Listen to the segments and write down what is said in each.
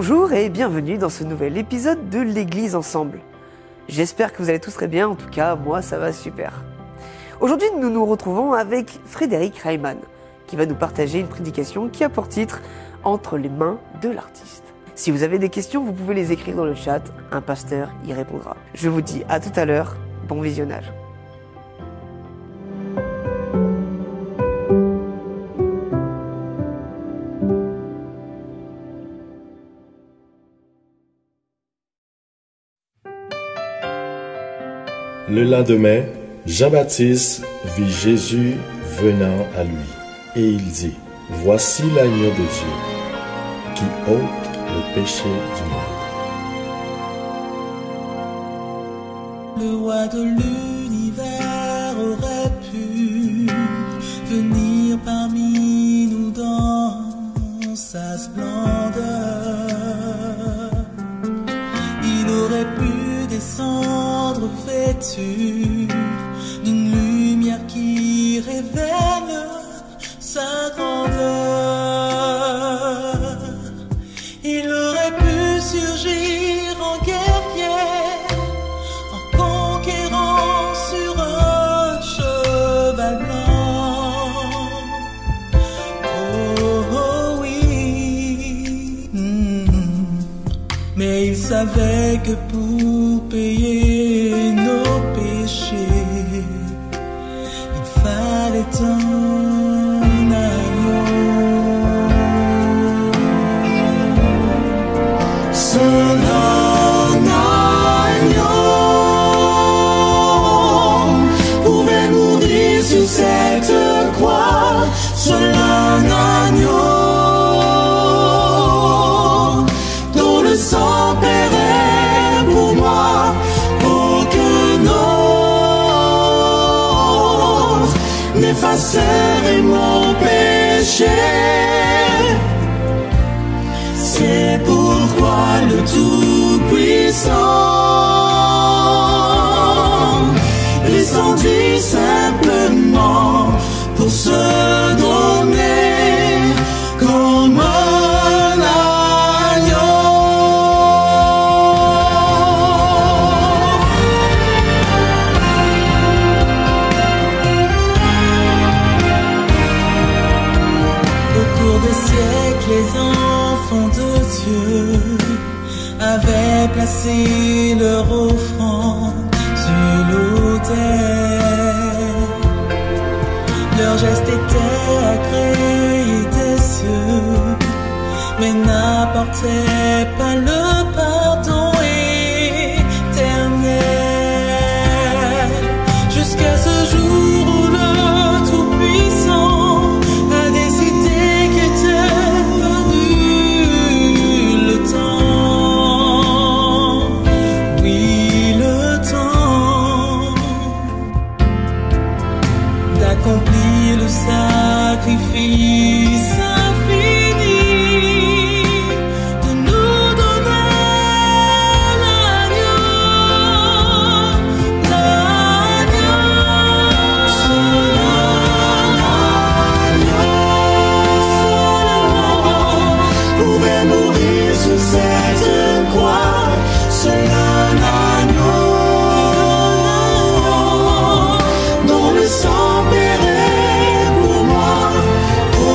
Bonjour et bienvenue dans ce nouvel épisode de l'Église Ensemble. J'espère que vous allez tous très bien, en tout cas moi ça va super. Aujourd'hui nous nous retrouvons avec Frédéric Reimann qui va nous partager une prédication qui a pour titre « Entre les mains de l'artiste ». Si vous avez des questions, vous pouvez les écrire dans le chat, un pasteur y répondra. Je vous dis à tout à l'heure, bon visionnage. Le lendemain, Jean-Baptiste vit Jésus venant à lui, et il dit, « Voici l'agneau de Dieu, qui ôte le péché du monde. » Le roi de l'univers aurait pu venir parmi nous dans sa splendeur. Il aurait pu descendre vêtu d'une lumière qui révèle sa grandeur. Il aurait pu surgir en guerrier, en conquérant sur un cheval blanc. Oh oui, mais il savait que pour payer nos péchés, il fallait un agneau. Seul un agneau pouvait mourir sur cette croix. Seul un agneau dont le sang paierait pour moi. N'effacerai mon péché. C'est pourquoi le Tout-Puissant descendit simplement pour se donner comme un agneau. Des siècles, les enfants de Dieu avaient placé leur offrande sur l'autel. Leur geste était agréé des cieux, mais n'apportait pas le pardon éternel. Jusqu'à ce jour où le Tout-Puissant a décidé qu'était venu le temps, oui le temps, d'accomplir le sacrifice infini, de nous donner l'agneau, pouvait mourir sur cette croix. Seul un agneau dont le sang paierait pour moi. Oh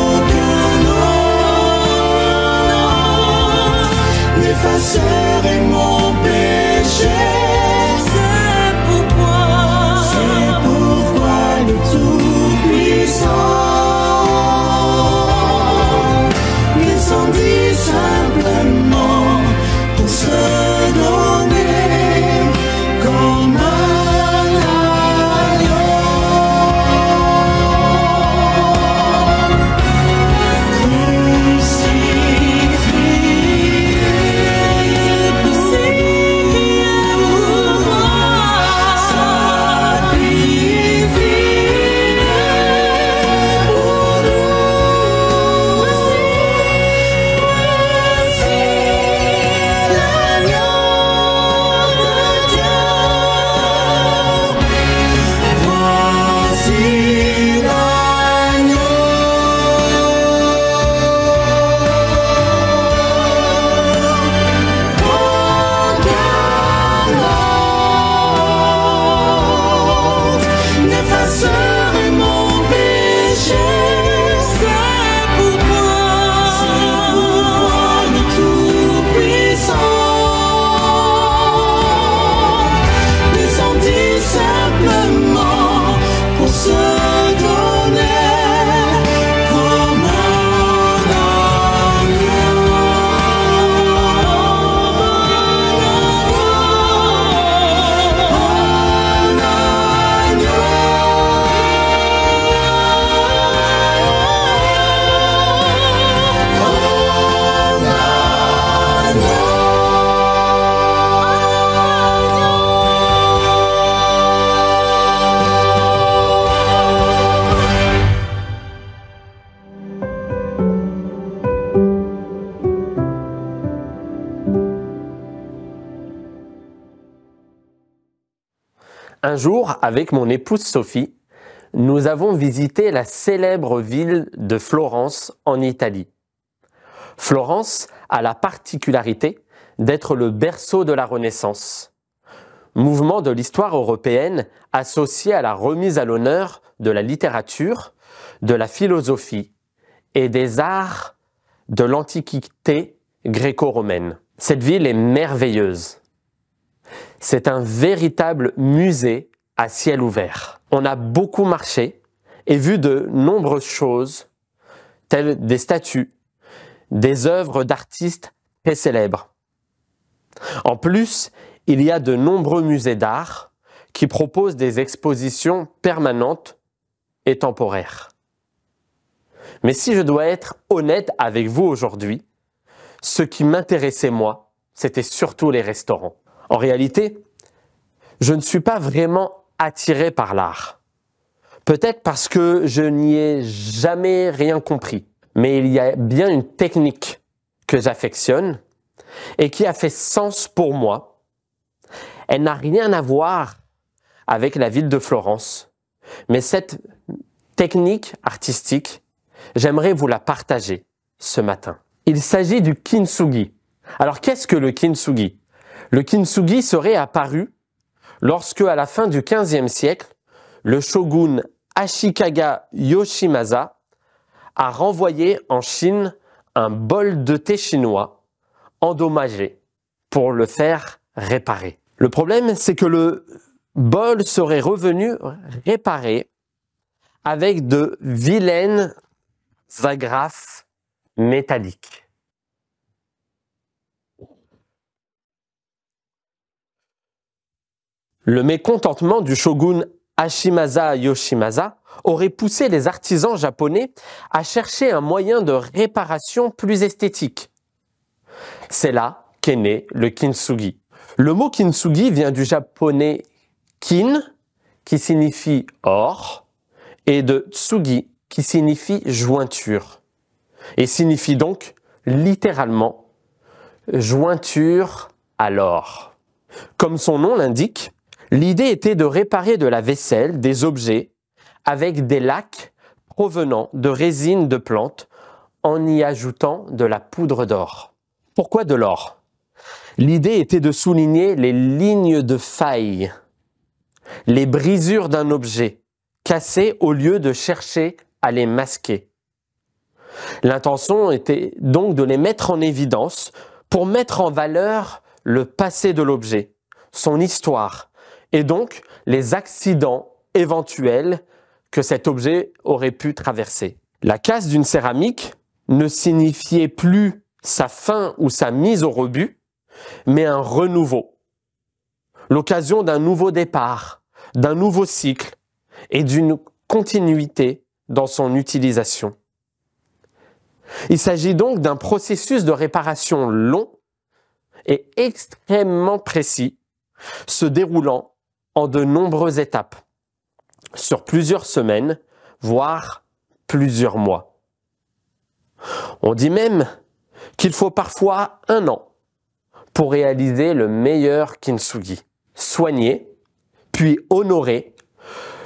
Un jour, avec mon épouse Sophie, nous avons visité la célèbre ville de Florence en Italie. Florence a la particularité d'être le berceau de la Renaissance, mouvement de l'histoire européenne associé à la remise à l'honneur de la littérature, de la philosophie et des arts de l'Antiquité gréco-romaine. Cette ville est merveilleuse. C'est un véritable musée à ciel ouvert. On a beaucoup marché et vu de nombreuses choses, telles des statues, des œuvres d'artistes très célèbres. En plus, il y a de nombreux musées d'art qui proposent des expositions permanentes et temporaires. Mais si je dois être honnête avec vous aujourd'hui, ce qui m'intéressait moi, c'était surtout les restaurants. En réalité, je ne suis pas vraiment attiré par l'art. Peut-être parce que je n'y ai jamais rien compris. Mais il y a bien une technique que j'affectionne et qui a fait sens pour moi. Elle n'a rien à voir avec la ville de Florence. Mais cette technique artistique, j'aimerais vous la partager ce matin. Il s'agit du kintsugi. Alors qu'est-ce que le kintsugi? Le kintsugi serait apparu lorsque, à la fin du XVe siècle, le shogun Ashikaga Yoshimasa a renvoyé en Chine un bol de thé chinois endommagé pour le faire réparer. Le problème, c'est que le bol serait revenu réparé avec de vilaines agrafes métalliques. Le mécontentement du shogun Ashimasa Yoshimasa aurait poussé les artisans japonais à chercher un moyen de réparation plus esthétique. C'est là qu'est né le kintsugi. Le mot kintsugi vient du japonais kin, qui signifie or, et de tsugi, qui signifie jointure, et signifie donc littéralement jointure à l'or. Comme son nom l'indique, l'idée était de réparer de la vaisselle, des objets, avec des lacs provenant de résines de plantes en y ajoutant de la poudre d'or. Pourquoi de l'or? L'idée était de souligner les lignes de faille, les brisures d'un objet cassé au lieu de chercher à les masquer. L'intention était donc de les mettre en évidence pour mettre en valeur le passé de l'objet, son histoire, et donc les accidents éventuels que cet objet aurait pu traverser. La casse d'une céramique ne signifiait plus sa fin ou sa mise au rebut, mais un renouveau, l'occasion d'un nouveau départ, d'un nouveau cycle et d'une continuité dans son utilisation. Il s'agit donc d'un processus de réparation long et extrêmement précis, se déroulant en de nombreuses étapes, sur plusieurs semaines, voire plusieurs mois. On dit même qu'il faut parfois 1 an pour réaliser le meilleur kintsugi. Soigner, puis honorer,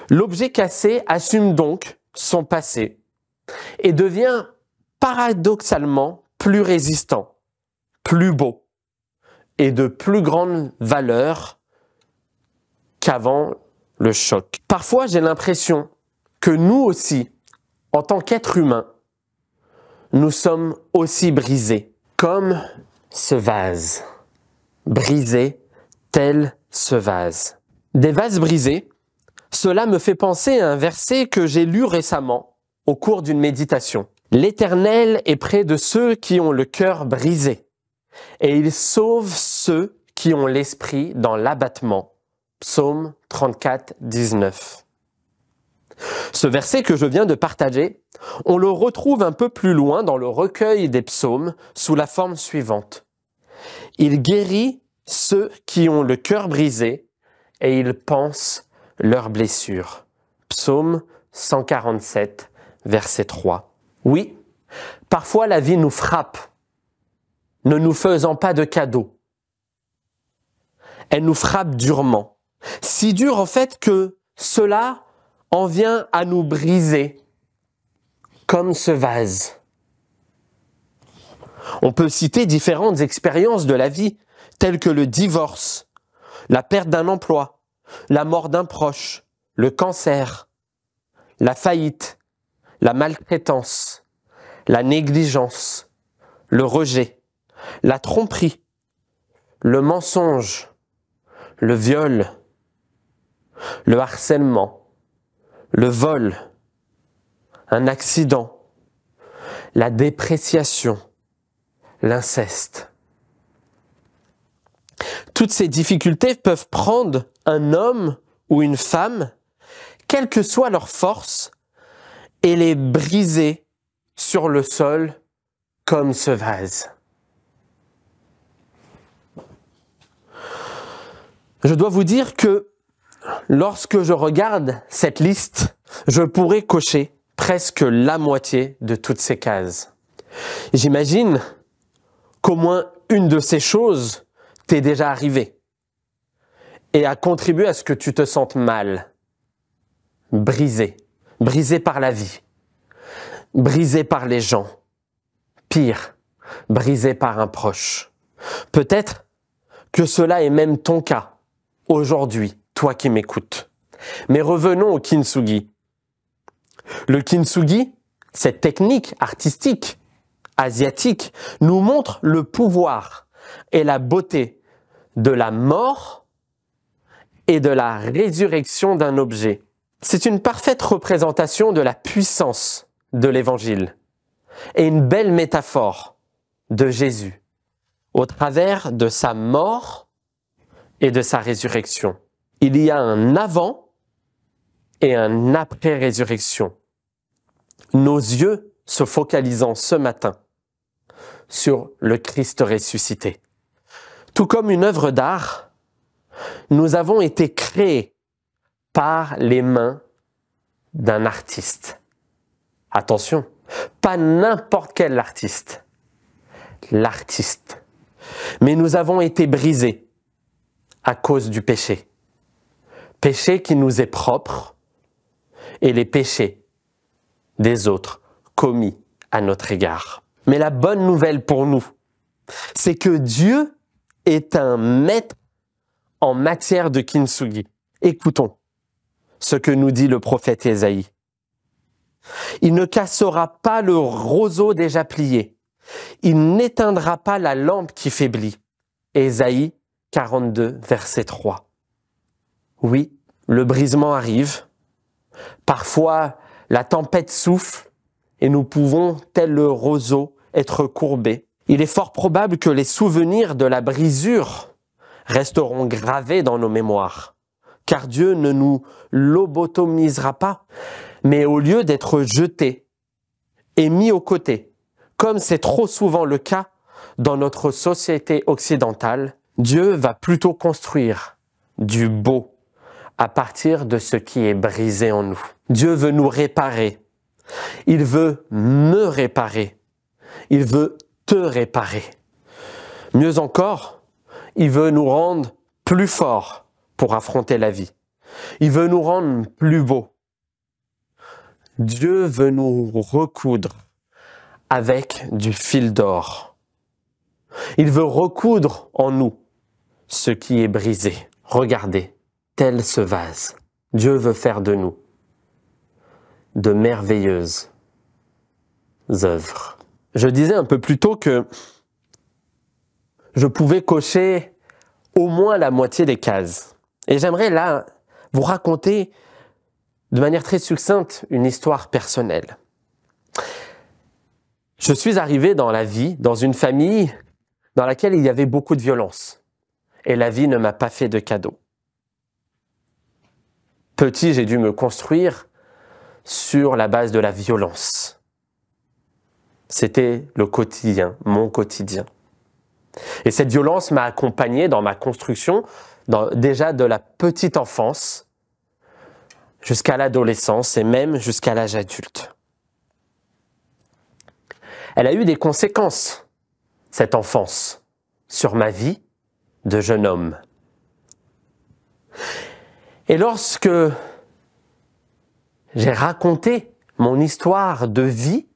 l'objet cassé assume donc son passé et devient paradoxalement plus résistant, plus beau et de plus grande valeur qu'avant le choc. Parfois, j'ai l'impression que nous aussi, en tant qu'êtres humains, nous sommes aussi brisés, comme ce vase. Brisé tel ce vase. Des vases brisés, cela me fait penser à un verset que j'ai lu récemment au cours d'une méditation. L'Éternel est près de ceux qui ont le cœur brisé, et il sauve ceux qui ont l'esprit dans l'abattement. Psaume 34, 19. Ce verset que je viens de partager, on le retrouve un peu plus loin dans le recueil des psaumes sous la forme suivante. Il guérit ceux qui ont le cœur brisé et il pense leurs blessures. Psaume 147, verset 3. Oui, parfois la vie nous frappe, ne nous faisant pas de cadeaux. Elle nous frappe durement. Si dur en fait que cela en vient à nous briser, comme ce vase. On peut citer différentes expériences de la vie, telles que le divorce, la perte d'un emploi, la mort d'un proche, le cancer, la faillite, la maltraitance, la négligence, le rejet, la tromperie, le mensonge, le viol, le harcèlement, le vol, un accident, la dépréciation, l'inceste. Toutes ces difficultés peuvent prendre un homme ou une femme, quelle que soit leur force, et les briser sur le sol comme ce vase. Je dois vous dire que lorsque je regarde cette liste, je pourrais cocher presque la moitié de toutes ces cases. J'imagine qu'au moins une de ces choses t'est déjà arrivée et a contribué à ce que tu te sentes mal, brisé par la vie, brisé par les gens, pire, brisé par un proche. Peut-être que cela est même ton cas aujourd'hui, toi qui m'écoutes. Mais revenons au kintsugi. Le kintsugi, cette technique artistique asiatique, nous montre le pouvoir et la beauté de la mort et de la résurrection d'un objet. C'est une parfaite représentation de la puissance de l'Évangile et une belle métaphore de Jésus au travers de sa mort et de sa résurrection. Il y a un avant et un après-résurrection. Nos yeux se focalisant ce matin sur le Christ ressuscité. Tout comme une œuvre d'art, nous avons été créés par les mains d'un artiste. Attention, pas n'importe quel artiste, l'artiste. Mais nous avons été brisés à cause du péché. Péché qui nous est propre et les péchés des autres commis à notre égard. Mais la bonne nouvelle pour nous, c'est que Dieu est un maître en matière de kintsugi. Écoutons ce que nous dit le prophète Ésaïe. Il ne cassera pas le roseau déjà plié. Il n'éteindra pas la lampe qui faiblit. Ésaïe 42, verset 3. Oui, le brisement arrive. Parfois, la tempête souffle et nous pouvons, tel le roseau, être courbés. Il est fort probable que les souvenirs de la brisure resteront gravés dans nos mémoires, car Dieu ne nous lobotomisera pas, mais au lieu d'être jeté et mis au côté, comme c'est trop souvent le cas dans notre société occidentale, Dieu va plutôt construire du beau à partir de ce qui est brisé en nous. Dieu veut nous réparer. Il veut me réparer. Il veut te réparer. Mieux encore, il veut nous rendre plus forts pour affronter la vie. Il veut nous rendre plus beaux. Dieu veut nous recoudre avec du fil d'or. Il veut recoudre en nous ce qui est brisé. Regardez, tel ce vase. Dieu veut faire de nous de merveilleuses œuvres. Je disais un peu plus tôt que je pouvais cocher au moins la moitié des cases. Et j'aimerais là vous raconter de manière très succincte une histoire personnelle. Je suis arrivé dans la vie, dans une famille dans laquelle il y avait beaucoup de violence. Et la vie ne m'a pas fait de cadeau. Petit, j'ai dû me construire sur la base de la violence. C'était le quotidien, mon quotidien. Et cette violence m'a accompagné dans ma construction, déjà de la petite enfance jusqu'à l'adolescence et même jusqu'à l'âge adulte. Elle a eu des conséquences, cette enfance, sur ma vie de jeune homme. Et lorsque j'ai raconté mon histoire de vie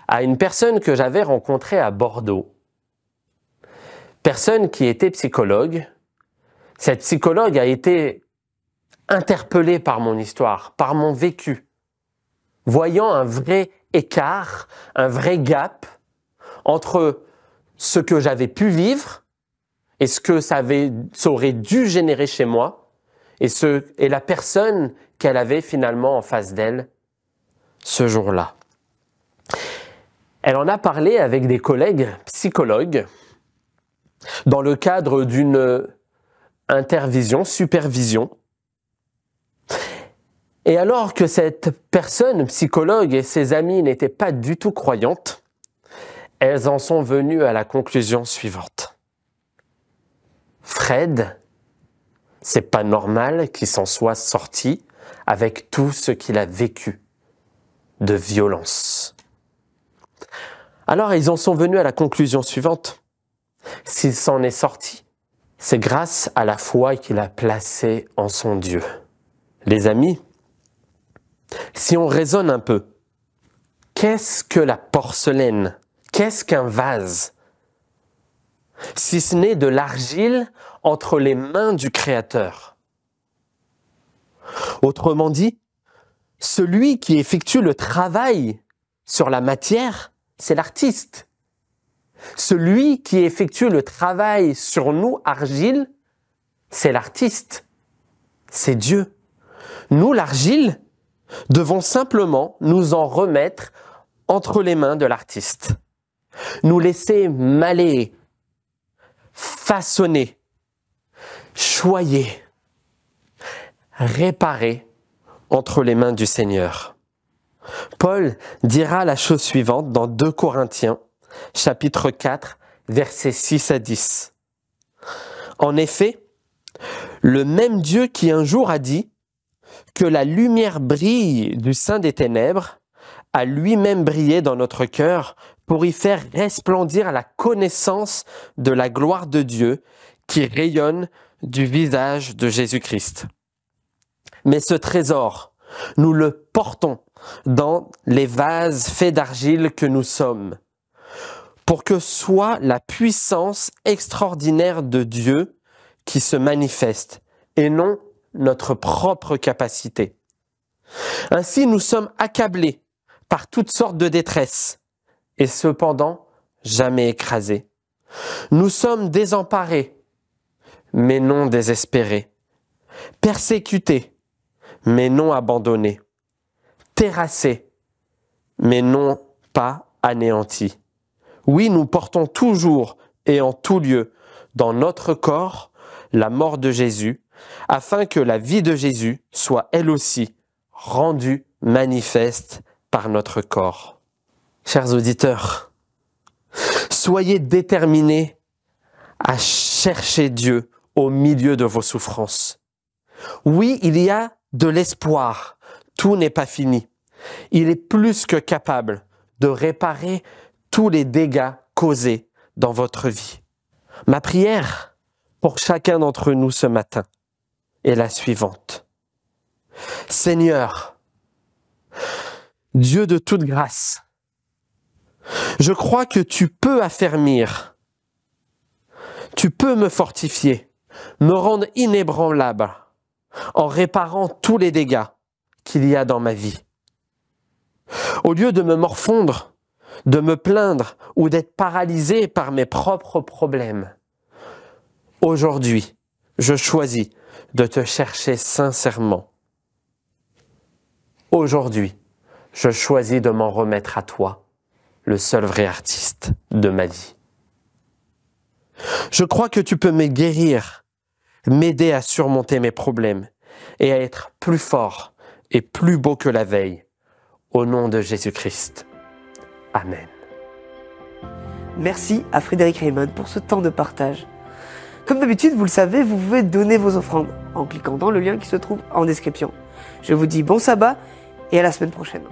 à une personne que j'avais rencontrée à Bordeaux, personne qui était psychologue, cette psychologue a été interpellée par mon histoire, par mon vécu, voyant un vrai écart, un vrai gap entre ce que j'avais pu vivre et ce que ça aurait dû générer chez moi et la personne qu'elle avait finalement en face d'elle ce jour-là. Elle en a parlé avec des collègues psychologues dans le cadre d'une intervision, supervision. Et alors que cette personne, psychologue, et ses amis n'étaient pas du tout croyantes, elles en sont venues à la conclusion suivante. Fred, c'est pas normal qu'il s'en soit sorti avec tout ce qu'il a vécu de violence. Alors ils en sont venus à la conclusion suivante. S'il s'en est sorti, c'est grâce à la foi qu'il a placée en son Dieu. Les amis, si on raisonne un peu, qu'est-ce que la porcelaine? Qu'est-ce qu'un vase? Si ce n'est de l'argile entre les mains du Créateur. Autrement dit, celui qui effectue le travail sur la matière, c'est l'artiste. Celui qui effectue le travail sur nous, argile, c'est l'artiste. C'est Dieu. Nous, l'argile, devons simplement nous en remettre entre les mains de l'artiste. Nous laisser maler, façonner, choyer, réparer entre les mains du Seigneur. Paul dira la chose suivante dans 2 Corinthiens, chapitre 4, versets 6 à 10. En effet, le même Dieu qui un jour a dit que la lumière brille du sein des ténèbres a lui-même brillé dans notre cœur pour y faire resplendir la connaissance de la gloire de Dieu qui rayonne du visage de Jésus-Christ. Mais ce trésor, nous le portons dans les vases faits d'argile que nous sommes, pour que soit la puissance extraordinaire de Dieu qui se manifeste, et non notre propre capacité. Ainsi, nous sommes accablés par toutes sortes de détresse, et cependant jamais écrasés. Nous sommes désemparés, mais non désespérés, persécutés, mais non abandonnés, terrassés, mais non pas anéantis. Oui, nous portons toujours et en tout lieu dans notre corps la mort de Jésus, afin que la vie de Jésus soit elle aussi rendue manifeste par notre corps. Chers auditeurs, soyez déterminés à chercher Dieu au milieu de vos souffrances. Oui, il y a de l'espoir, tout n'est pas fini. Il est plus que capable de réparer tous les dégâts causés dans votre vie. Ma prière pour chacun d'entre nous ce matin est la suivante. Seigneur, Dieu de toute grâce, je crois que tu peux affermir, tu peux me fortifier, me rendre inébranlable en réparant tous les dégâts qu'il y a dans ma vie. Au lieu de me morfondre, de me plaindre ou d'être paralysé par mes propres problèmes, aujourd'hui, je choisis de te chercher sincèrement. Aujourd'hui, je choisis de m'en remettre à toi, le seul vrai artiste de ma vie. Je crois que tu peux me guérir, m'aider à surmonter mes problèmes et à être plus fort et plus beau que la veille. Au nom de Jésus-Christ. Amen. Merci à Frédéric Reimann pour ce temps de partage. Comme d'habitude, vous le savez, vous pouvez donner vos offrandes en cliquant dans le lien qui se trouve en description. Je vous dis bon sabbat et à la semaine prochaine.